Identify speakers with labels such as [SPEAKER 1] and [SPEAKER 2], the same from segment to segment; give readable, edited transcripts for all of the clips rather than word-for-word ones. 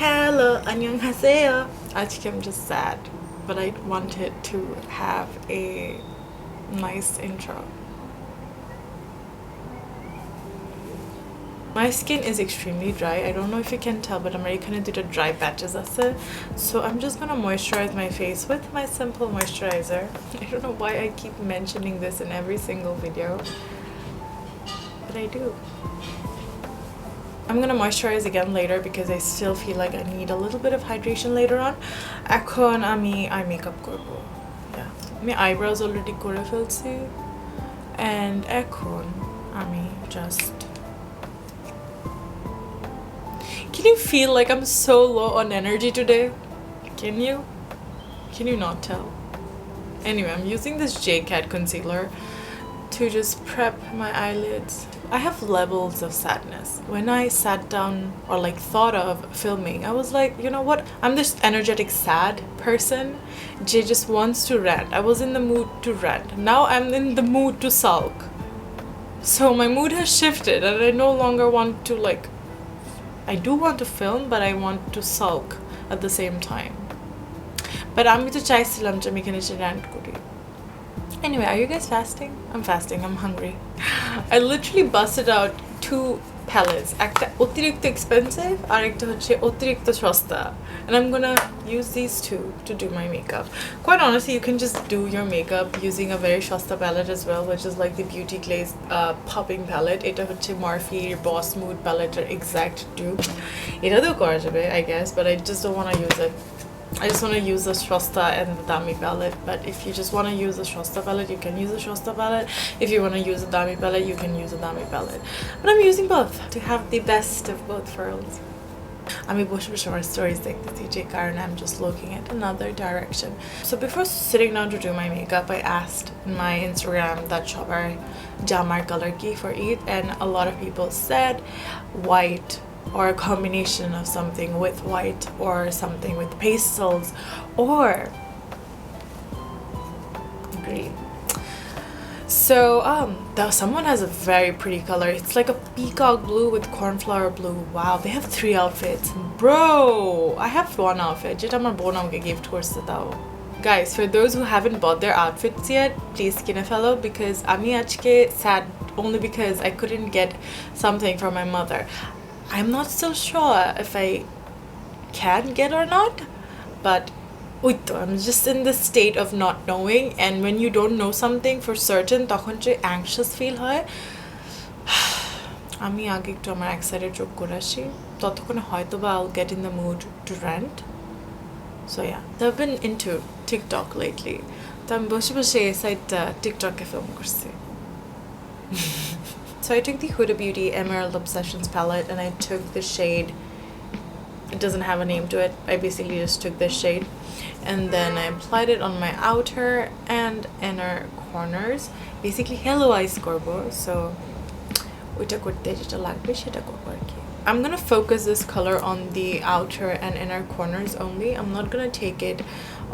[SPEAKER 1] Hello, annyeonghaseyo. Actually, I'm just sad, but I wanted to have a nice intro. My skin is extremely dry. I don't know if you can tell, but I'm already kind of did a dry patches ase. So I'm just gonna moisturize my face with my simple moisturizer. I don't know why I keep mentioning this in every single video, but I do. I'm gonna moisturize again later because I still feel like I need a little bit of hydration later on. Ekhon ami eye makeup korbo. Yeah, my eyebrows already kore felchi, and ekhon ami just. Can you feel like I'm so low on energy today? Can you? Can you not tell? Anyway, I'm using this JCat concealer to just prep my eyelids. I have levels of sadness. When I sat down or like thought of filming, I was like, you know what? I'm this energetic sad person. Jay just wants to rant. I was in the mood to rant. Now I'm in the mood to sulk. So my mood has shifted and I no longer want to like, I do want to film, but I want to sulk at the same time. But I'm to chai silam je mekhane rant kori. Anyway, are you guys fasting? I'm fasting. I'm hungry. I literally busted out 2 palettes. Ekta otirikto expensive, আর একটা হচ্ছে অতিরিক্ত সস্তা. And I'm gonna use these 2 to do my makeup. Quite honestly, you can just do your makeup using a very সস্তা palette as well, which is like the Beauty Glazed popping palette. এটা হচ্ছে Morphe Boss Mood palette exact dupe. এটা দিয়েও করা যাবে, I guess, but I just don't want to use it. I just want to use the Shosta and the Dami palette, but if you just want to use the Shosta palette, you can use the Shosta palette. If you want to use the Dami palette, you can use the Dami palette. But I'm using both to have the best of both worlds. I'm my stories like the DJ car and I'm just looking at another direction. So before sitting down to do my makeup, I asked in my Instagram that shobar jamar color ki for Eid, and a lot of people said white, or a combination of something with white or something with pastels or green. So someone has a very pretty color. It's like a peacock blue with cornflower blue. Wow, they have 3 outfits. Bro, I have 1 outfit. Jeta amar bon amke gift korche dao. Guys, for those who haven't bought their outfits yet, please kine felo because ami ajke sad only because I couldn't get something for my mother. I'm not still sure if I can get or not, but I'm just in the state of not knowing, and when you don't know something for certain, তখন যে anxious feel হয়, আমি আগে একটু আমার excited joke করে আসি, ততক্ষণে হয়তোবা I'll get in the mood to rant. So yeah, I've been into TikTok lately. তো আমি বসে বসে এই সাইডটা টিকটকে ফিল্ম করছি. So I took the Huda Beauty Emerald Obsessions palette and I took the shade, it doesn't have a name to it, I basically just took this shade and then I applied it on my outer and inner corners. Basically hello eyes korbo, so oita korte jeta lagbe seta korbo arki. I'm gonna focus this color on the outer and inner corners only. I'm not gonna take it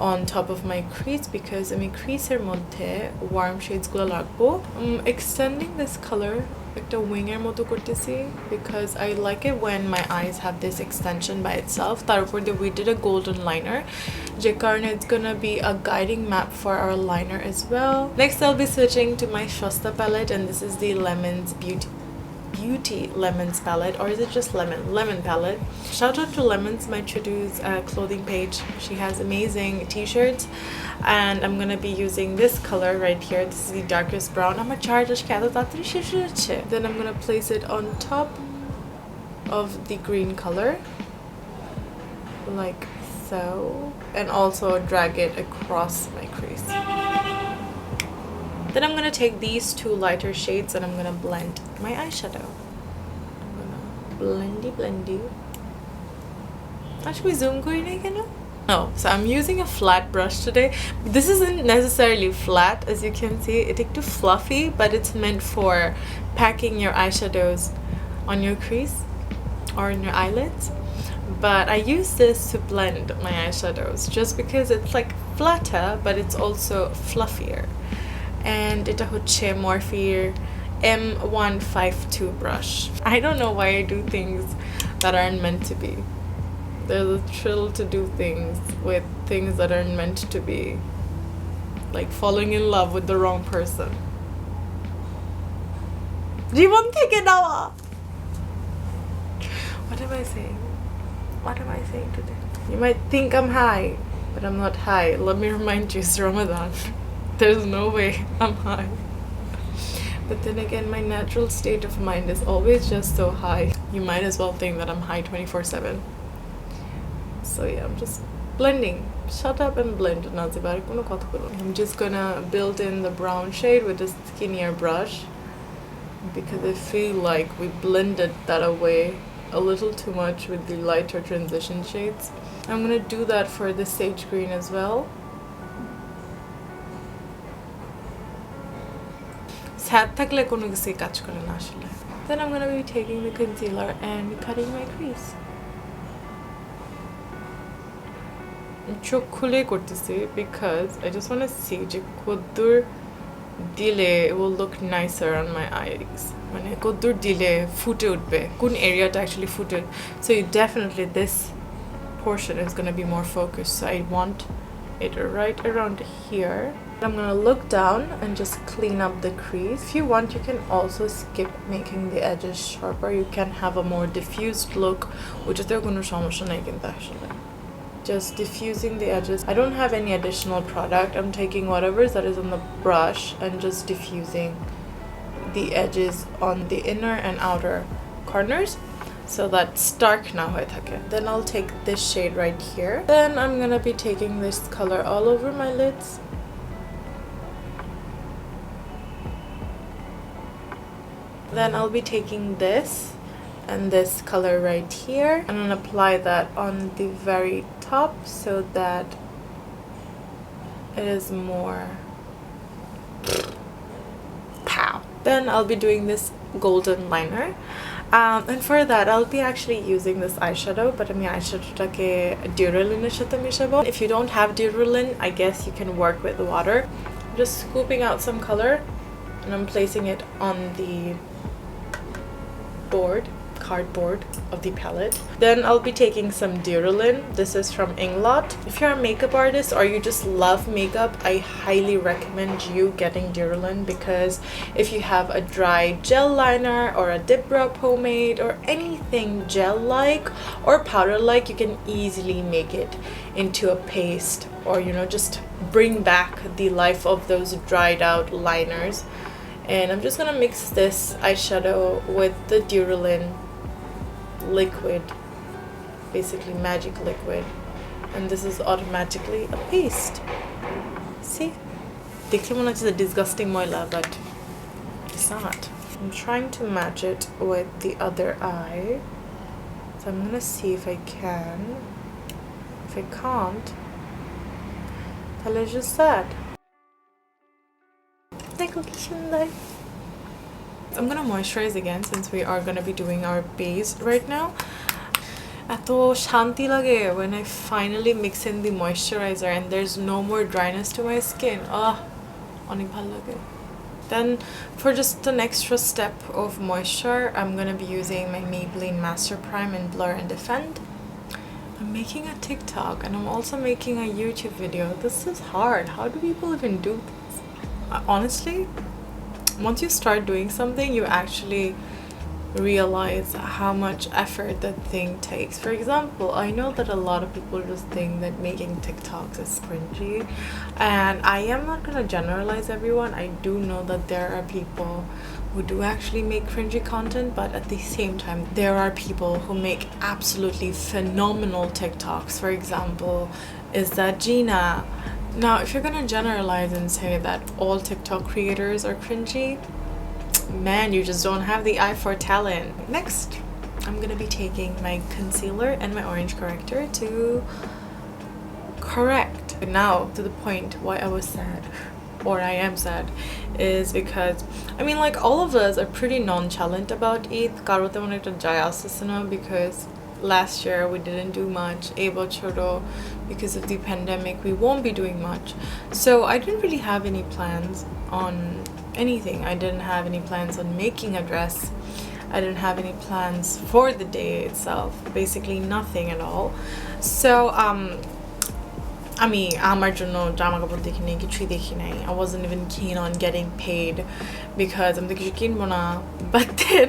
[SPEAKER 1] on top of my crease because I mean crease er moddhe warm shades gulo lagbo. I'm extending this color ekta wing er moto kortesi because I like it when my eyes have this extension by itself. Tar upor diye we did a golden liner je karone it's gonna be a guiding map for our liner as well. Next I'll be switching to my Shosta palette, and this is the Lemons Beauty Lemons palette, or is it just lemon palette. Shout out to Lemons, my Chudu's clothing page. She has amazing t-shirts, and I'm gonna be using this color right here. This is the darkest brown. I'm a charge then I'm gonna place it on top of the green color like so, and also drag it across my crease. Then I'm going to take these 2 lighter shades and I'm going to blend my eyeshadow. I'm going to blendy. Should we zoom again? No, so I'm using a flat brush today. This isn't necessarily flat, as you can see. It's too fluffy, but it's meant for packing your eyeshadows on your crease or in your eyelids. But I use this to blend my eyeshadows just because it's like flatter, but it's also fluffier. And এটা হচ্ছে Morphe M152 brush. I don't know why I do things that aren't meant to be. There's a thrill to do things with things that aren't meant to be. Like falling in love with the wrong person. জীবন থেকে নেওয়া. What am I saying? What am I saying today? You might think I'm high, but I'm not high. Let me remind you, it's Ramadan. There's no way I'm high. But then again, my natural state of mind is always just so high. You might as well think that I'm high 24/7. So yeah, I'm just blending. Shut up and blend. I'm just gonna build in the brown shade with a skinnier brush because I feel like we blended that away a little too much with the lighter transition shades. I'm gonna do that for the sage green as well. Sad থাকলে কোনো কিছু কাজ করে না আসলে. Then I'm gonna be taking the concealer and cutting my crease. চোখ খুলে করতেছি because I just want to see যে কদ্দুর দিলে it will look nicer on my eyes. মানে কদ্দুর দিলে ফুটে উঠবে কোন এরিয়াটা actually ফুটে. So definitely this portion is going to be more focused, so I want it right around here. I'm going to look down and just clean up the crease. If you want, you can also skip making the edges sharper. You can have a more diffused look, which is কোনো সমস্যা নাই কিন্তু আসলে. Just diffusing the edges. I don't have any additional product. I'm taking whatever that is on the brush and just diffusing the edges on the inner and outer corners so that stark na hoye thake. Then I'll take this shade right here. Then I'm gonna be taking this color all over my lids. Then I'll be taking this and this color right here and then apply that on the very top so that it is more pow. Then I'll be doing this golden liner and for that I'll be actually using this eyeshadow, but আমি eyeshadowটাকে Duraline সাথে মিশাবো. If you don't have Duraline, I guess you can work with water. I'm just scooping out some color and I'm placing it on the cardboard of the palette. Then I'll be taking some Duraline. This is from Inglot. If you're a makeup artist or you just love makeup, I highly recommend you getting Duraline because if you have a dry gel liner or a dip brow pomade or anything gel-like or powder-like, you can easily make it into a paste or just bring back the life of those dried out liners. And I'm just gonna mix this eyeshadow with the Duraline liquid, basically magic liquid, and this is automatically a paste. See? It's a disgusting moila, but it's not. I'm trying to match it with the other eye, so I'm gonna see if I can. If I can't, then it's just sad. I'm gonna moisturize again since we are gonna be doing our base right now. Eto shanti lage when I finally mix in the moisturizer and there's no more dryness to my skin. Onek bhalo lage. Then for just an extra step of moisture, I'm gonna be using my Maybelline Master Prime in Blur+Defend. I'm making a TikTok and I'm also making a YouTube video. This is hard. How do people even do this? Honestly, once you start doing something, you actually realize how much effort that thing takes. For example, I know that a lot of people just think that making TikToks is cringy, and I am not gonna generalize everyone. I do know that there are people who do actually make cringy content, but at the same time, there are people who make absolutely phenomenal TikToks. For example, is that Gina? Now, if you're gonna generalize and say that all TikTok creators are cringy, man, you just don't have the eye for talent. Next, I'm gonna be taking my concealer and my orange corrector to correct. Now, to the point why I was sad, or I am sad, is because, I mean, like, all of us are pretty nonchalant about Eid. Karo temon ekta jay asseche na because last year we didn't do much. Ei bochoro because of the pandemic we won't be doing much. So I didn't really have any plans on anything. I didn't have any plans on making a dress. I didn't have any plans for the day itself, basically nothing at all. So আমি আমার জন্য জামা কাপড় দেখি নাই, কিছুই দেখি নাই. I wasn't even keen on getting paid because আমি তো কিছু কিনবো না. But then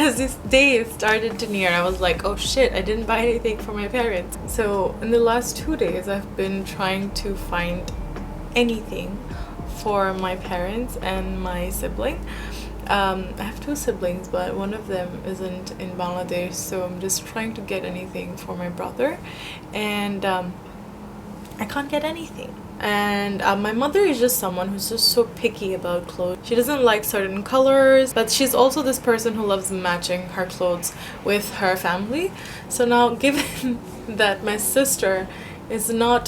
[SPEAKER 1] as this day started to near, I was like, oh shit, I didn't buy anything for my parents. So in the last 2 days, I've been trying to find anything for my parents and my sibling. I have 2 siblings, but one of them isn't in Bangladesh, so I'm just trying to get anything for my brother, and I can't get anything. And my mother is just someone who's just so picky about clothes. She doesn't like certain colors, but she's also this person who loves matching her clothes with her family. So now, given that my sister is not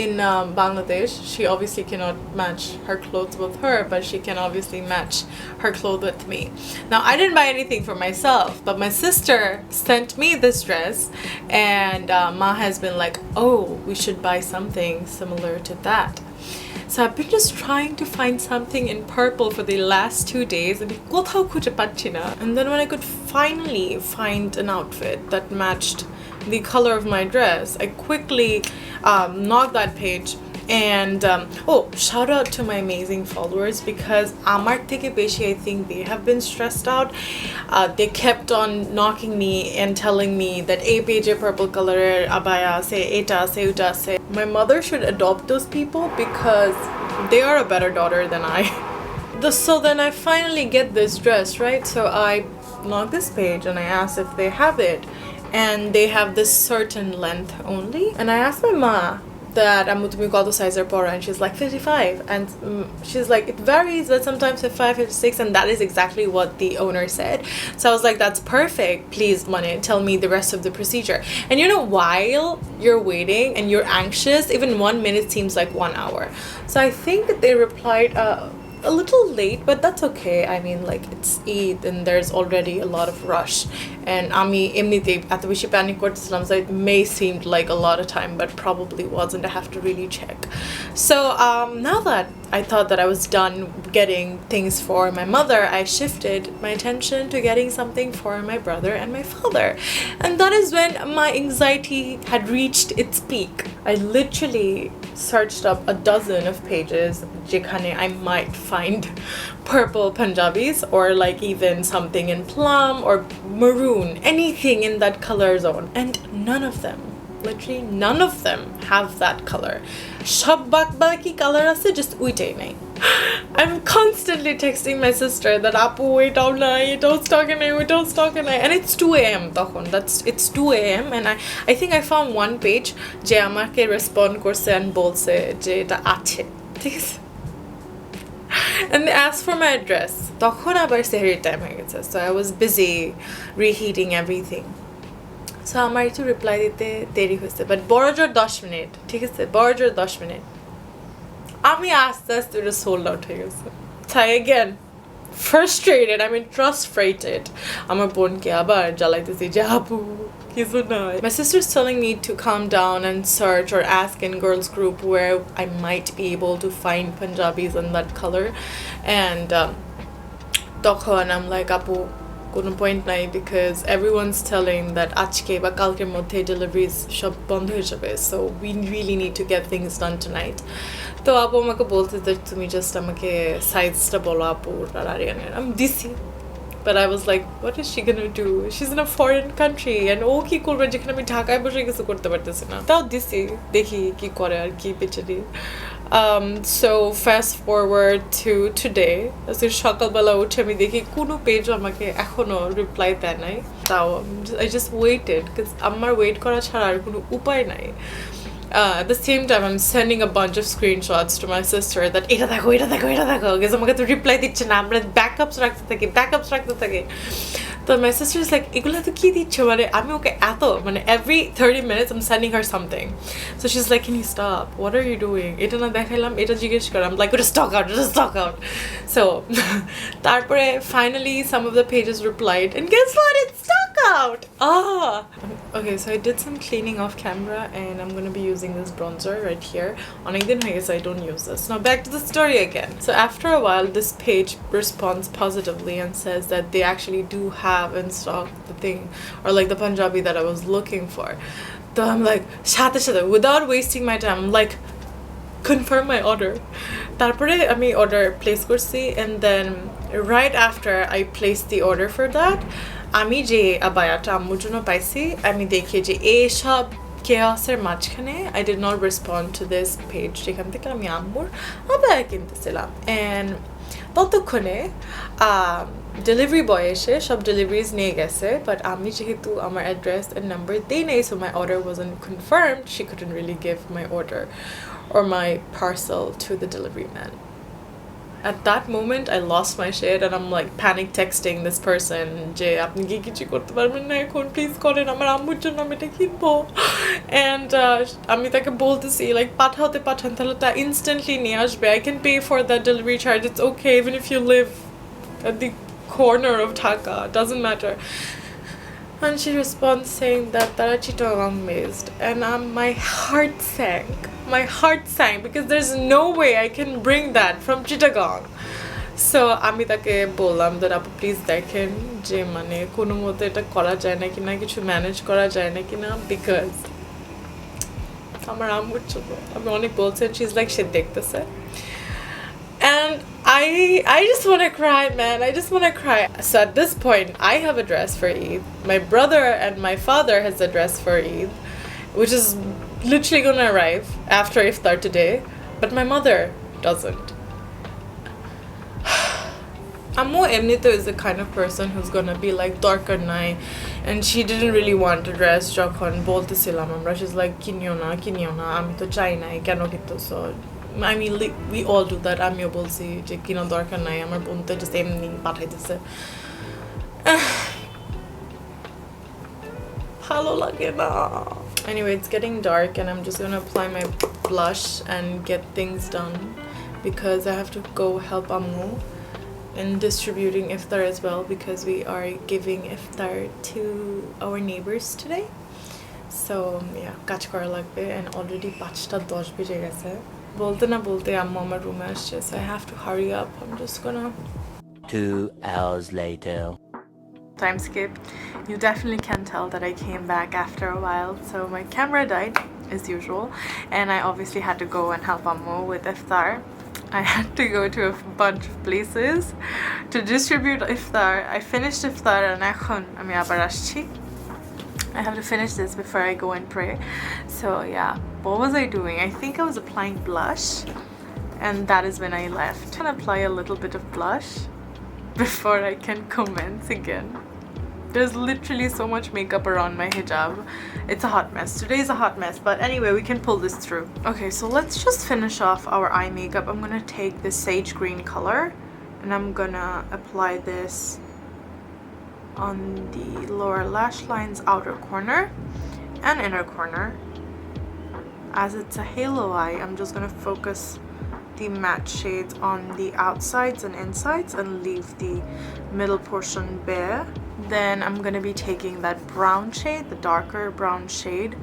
[SPEAKER 1] in Bangladesh, she obviously cannot match her clothes with her, but she can obviously match her clothes with me. Now, I didn't buy anything for myself, but my sister sent me this dress, and Ma has been like, oh, we should buy something similar to that. So I've been just trying to find something in purple for the last 2 days, and then when I could finally find an outfit that matched the color of my dress, I quickly knocked that page. And oh, shout out to my amazing followers, because amar theke beshi I think they have been stressed out. They kept on knocking me and telling me that a page purple color abaya say eta say uta say. My mother should adopt those people because they are a better daughter than I. So then I finally get this dress, right? So I knock this page and I ask if they have it, and they have this certain length only. And I asked my ma that I'm going to call the size pora, and she's like 55, and she's like it varies, but sometimes 55, 56, and that is exactly what the owner said. So I was like, that's perfect, please money, tell me the rest of the procedure. And you know, while you're waiting and you're anxious, even 1 minute seems like 1 hour. So I think they replied a little late, but that's okay. I mean, like, it's Eid and there's already a lot of rush, and আমি এমনিতেই এত বেশি panic করতেছিলাম, so it may seem like a lot of time, but probably wasn't. I have to really check. So now that I thought that I was done getting things for my mother, I shifted my attention to getting something for my brother and my father, and that is when my anxiety had reached its peak. I literally searched up a dozen of pages যেখানে I might find purple Punjabis, or like even something in plum or maroon, anything in that color zone, and none of them, literally none of them have that color. সব বাকি color আছে, just ওইটাই নাই. I'm constantly texting my sister that apu এটাও নাই, এটাও স্টকে নাই, ওইটাও স্টকে নাই, and it's 2 a.m. তখন. It's 2 a.m. and I think I found one page যে আমাকে respond করছে and বলছে যে এটা আছে, ঠিক আছে? And they asked for my address. তখন আবার সেহরির time হয়ে গেছে, so I was busy reheating everything. So আমার একটু reply দিতে দেরি হয়েছে, but বড় জোর 10 মিনিট, ঠিক আছে? বড় জোর 10 মিনিট. আমি আস্তে আস্তে এটা sold out হয়ে গেছে. তাই again, frustrated, I mean frustrated. আমার বোনকে আবার জ্বালাইতেছি যে আপু কিছু নাই. My sister's telling me to calm down and search or ask in girls group where I might be able to find Punjabis in that color, and তখন I'm like আপু কোনো পয়েন্ট নাই, because everyone's telling that আজকে বা কালকের মধ্যে deliveries সব বন্ধ হয়ে যাবে, so we really need to get things done tonight. তো আপু আমাকে বলতে যে তুমি জাস্ট আমাকে সাইজটা বলো আপু আর আরিয়ানের. আমি দিছি, but I was like, what is she gonna do? She's in a foreign country, and ও কি করবে যেখানে আমি ঢাকায় বসে কিছু করতে পারতেছি না. তাও দিছি, দেখি কি করে আর কি পেছারি. So fast forward to today, সকালবেলা উঠে আমি দেখি কোনো পেজ আমাকে এখনো রিপ্লাই দেয় নাই. তাও I just waited, because আমার ওয়েট করা ছাড়া আর কোনো উপায় নাই. At the same time, I'm sending a bunch of screenshots to my sister that এটা দেখো, because আমাকে তো রিপ্লাই দিচ্ছে না, আমরা ব্যাকআপস রাখতে থাকি. তো my sister is like, এগুলা তো কি দিচ্ছ, মানে আমি ওকে এত, মানে every 30 minutes I'm sending her something. So she's like, can you stop? What are you doing? এটা না দেখাইলাম, এটা জিজ্ঞেস কর. I'm like, just stock out. So তারপরে finally some of the pages replied, and guess what? It's stock out. Ah. Okay, so I did some cleaning off camera and I'm gonna be using this bronzer right here. I don't use this. Now back to the story again. So after a while, this page responds positively and says that they actually do have in stock the thing, or like the Punjabi that I was looking for. So I'm like, shate, without wasting my time, I'm like, confirm my order. তারপরে আমি order place করছি, and then right after I placed the order for that, আমি যে আবায়াটা আম্মুর জন্য পাইছি, আমি দেখি যে এই সব chaosের মাঝখানে I did not respond to this page যেখান থেকে আমি আম্মুর আবায়া কিনতেছিলাম, and ততক্ষণে delivery boy এসে সব deliveries নিয়ে গেছে, but আমি যেহেতু আমার address and number দেই নাই, so my order wasn't confirmed. She couldn't really give my order or my parcel to the delivery man. At that moment, I lost my shit and I'm like panic texting this person, যে আপনি কি কিছু করতে পারবেন না এখন, please করেন, আমার আম্মুর জন্য আমি এটা কিনবো। And আমি তাকে বলতেছি like পাঠান তাহলে তা instantly নিয়ে আসবে, I can pay for that delivery charge, it's okay even if you live at the corner of Dhaka, doesn't matter. And she responds saying that tara Chittagong based, and my heart sank because there's no way I can bring that from Chittagong. So আমি তাকে বললাম that আপু please দেখেন যে মানে কোনো মতে এটা করা যায় নাকি না, কিছু ম্যানেজ করা যায় নাকি না, because আমার আম্মুর জন্য আমি অনেক বলছি, she's like সে দেখতেছে. And I just want to cry, man. I just want to cry. So at this point, I have a dress for Eid. My brother and my father has a dress for Eid, which is literally going to arrive after Iftar today. But my mother doesn't. Ammo Emnito is the kind of person who's going to be like darker night. And she didn't really want a dress. Jokhon boltesilam amra, she's like, kinyo na, ami to chai nai, keno kitto so. I mean, we all do that. আমিও বলছি যে কিনা দরকার নাই, আমার বোন তো just এমনি পাঠাইতেছে, ভালো লাগে না. Anyway, it's getting dark and I'm just gonna apply my blush and get things done because I have to go help Ammu in distributing iftar as well, because we are giving iftar to our neighbors today. So yeah, কাজ করা লাগবে, and already 5:10 বেজে গেছে. বলতে না বলতে আম্মু আমার রুমে আসছে, so I have to hurry up. I'm just gonna
[SPEAKER 2] 2 hours later.
[SPEAKER 1] Time skip. You definitely can tell that I came back after a while. So my camera died as usual, and I obviously had to go and help Ammu with iftar. I had to go to a bunch of places to distribute iftar. I finished iftar and এখন আমি আবার আসছি. I have to finish this before I go and pray. So yeah, what was I doing? I think I was applying blush, and that is when I left. I'm gonna apply a little bit of blush before I can commence again. There's literally so much makeup around my hijab. It's a hot mess. Today's a hot mess, but anyway, we can pull this through. Okay, so let's just finish off our eye makeup. I'm gonna take this sage green color and I'm gonna apply this on the lower lash line's outer corner and inner corner. As it's a halo eye, I'm just gonna focus the matte shades on the outsides and insides and leave the middle portion bare. Then I'm gonna be taking that brown shade, the darker brown shade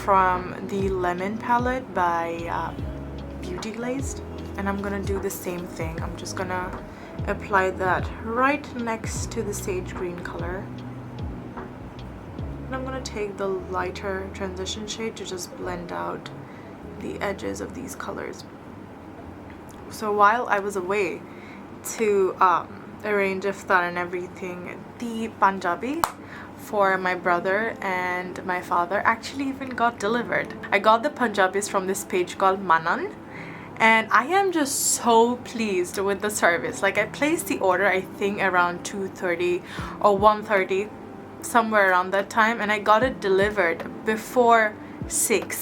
[SPEAKER 1] from the Lemon palette by Beauty Glazed, and I'm gonna do the same thing. I'm just gonna apply that right next to the sage green color, and I'm gonna take the lighter transition shade to just blend out the edges of these colors. So while I was away to arrange iftar and everything, the Punjabi for my brother and my father actually even got delivered. I got the Punjabis from this page called Manan, and I am just so pleased with the service. Like, I placed the order I think around 2:30 or 1:30, somewhere around that time, and I got it delivered before 6.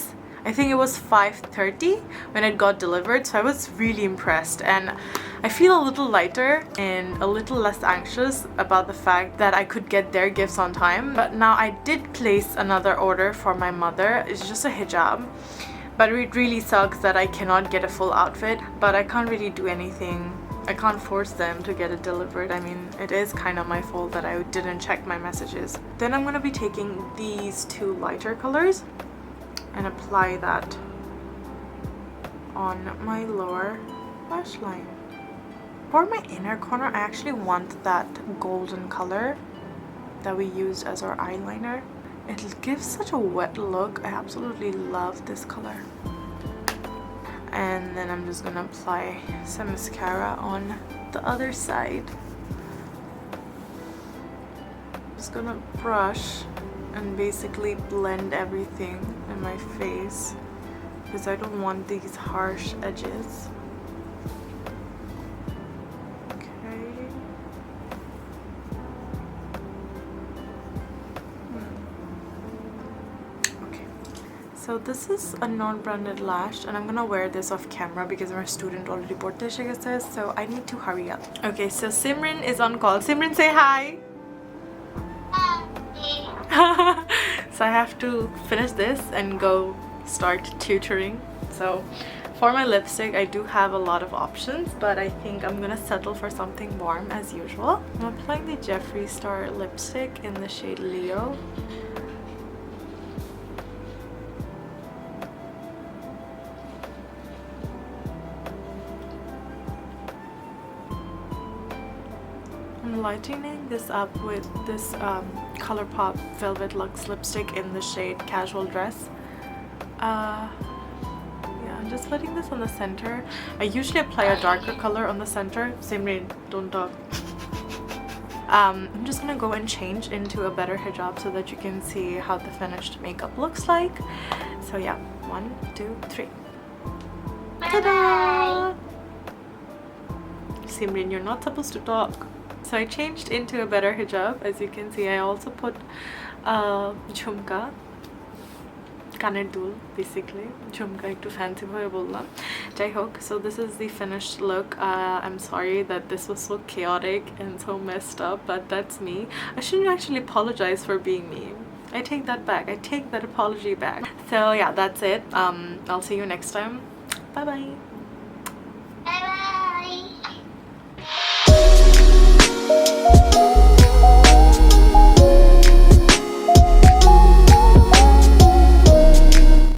[SPEAKER 1] I think it was 5:30 when it got delivered, so I was really impressed, and I feel a little lighter and a little less anxious about the fact that I could get their gifts on time. But now I did place another order for my mother. It's just a hijab, but it really sucks that I cannot get a full outfit, but I can't really do anything I can't force them to get it delivered. I mean, it is kind of my fault that I didn't check my messages. Then I'm gonna be taking these two lighter colors and apply that on my lower lash line. For my inner corner, I actually want that golden color that we used as our eyeliner. It gives such a wet look. I absolutely love this color. And then I'm just gonna apply some mascara on the other side. Just gonna brush and basically blend everything in my face because I don't want these harsh edges. So this is a non-branded lash and I'm gonna wear this off camera because my student already bought this, so I need to hurry up. Okay, so Simran is on call. Simran, say hi. Hi. So I have to finish this and go start tutoring. So for my lipstick, I do have a lot of options, but I think I'm gonna settle for something warm as usual. I'm applying the Jeffree Star lipstick in the shade Leo. I'm lightening this up with this Colourpop Velvet Luxe lipstick in the shade Casual Dress. Yeah, I'm just putting this on the center. I usually apply a darker color on the center. Same rain, don't talk. I'm just gonna go and change into a better hijab so that you can see how the finished makeup looks like. So yeah, 1, 2, 3. Ta-da! Simran, you're not supposed to talk. So I changed into a better hijab. As you can see, I also put jhumka, kaner dul, basically jhumka ekটু fancy bhoye bollam. Jai hok, so this is the finished look. I'm sorry that this was so chaotic and so messed up, but that's me. I shouldn't actually apologize for being me. I take that back. I take that apology back. So yeah, that's it. I'll see you next time. Bye bye.